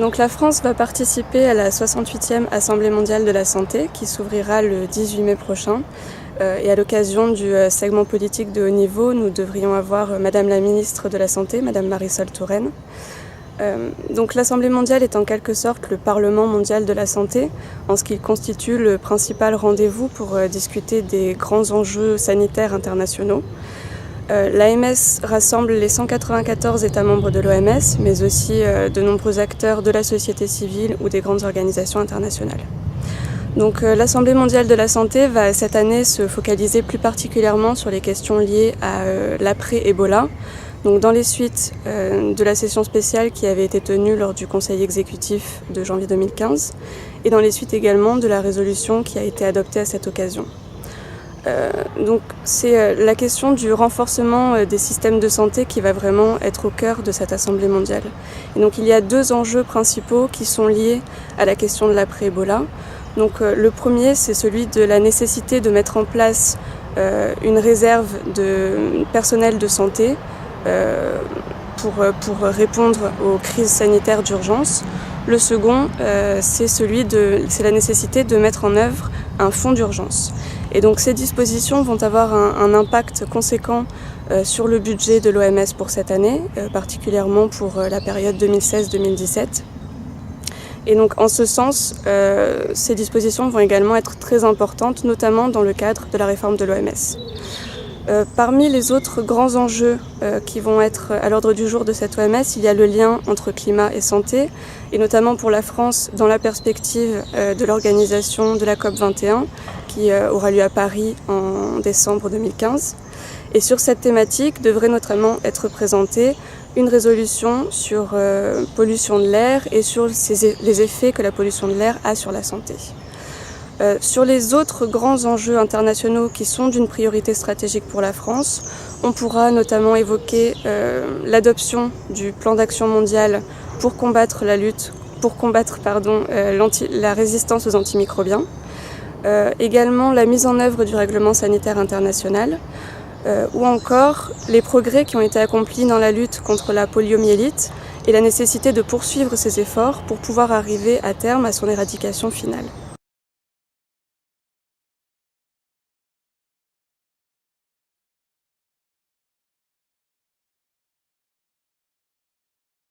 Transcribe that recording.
Donc la France va participer à la 68e Assemblée mondiale de la santé qui s'ouvrira le 18 mai prochain. Et à l'occasion du segment politique de haut niveau, nous devrions avoir Madame la ministre de la Santé, Madame Marisol Touraine. Donc l'Assemblée mondiale est en quelque sorte le Parlement mondial de la santé, en ce qu'il constitue le principal rendez-vous pour discuter des grands enjeux sanitaires internationaux. L'AMS rassemble les 194 États membres de l'OMS, mais aussi de nombreux acteurs de la société civile ou des grandes organisations internationales. Donc l'Assemblée mondiale de la santé va cette année se focaliser plus particulièrement sur les questions liées à l'après-Ebola. Donc dans les suites de la session spéciale qui avait été tenue lors du Conseil exécutif de janvier 2015 et dans les suites également de la résolution qui a été adoptée à cette occasion. Donc c'est la question du renforcement des systèmes de santé qui va vraiment être au cœur de cette Assemblée mondiale. Et donc il y a deux enjeux principaux qui sont liés à la question de l'après-Ebola. Donc le premier, c'est celui de la nécessité de mettre en place une réserve de personnel de santé pour répondre aux crises sanitaires d'urgence. Le second, c'est la nécessité de mettre en œuvre un fonds d'urgence. Et donc ces dispositions vont avoir un impact conséquent sur le budget de l'OMS pour cette année, particulièrement pour la période 2016-2017. Et donc en ce sens, ces dispositions vont également être très importantes, notamment dans le cadre de la réforme de l'OMS. Parmi les autres grands enjeux qui vont être à l'ordre du jour de cette OMS, il y a le lien entre climat et santé, et notamment pour la France dans la perspective de l'organisation de la COP21 qui aura lieu à Paris en décembre 2015. Et sur cette thématique devrait notamment être présentée une résolution sur pollution de l'air et sur les effets que la pollution de l'air a sur la santé. Sur les autres grands enjeux internationaux qui sont d'une priorité stratégique pour la France, on pourra notamment évoquer l'adoption du plan d'action mondial pour combattre la résistance aux antimicrobiens, également la mise en œuvre du règlement sanitaire international, ou encore les progrès qui ont été accomplis dans la lutte contre la poliomyélite et la nécessité de poursuivre ces efforts pour pouvoir arriver à terme à son éradication finale.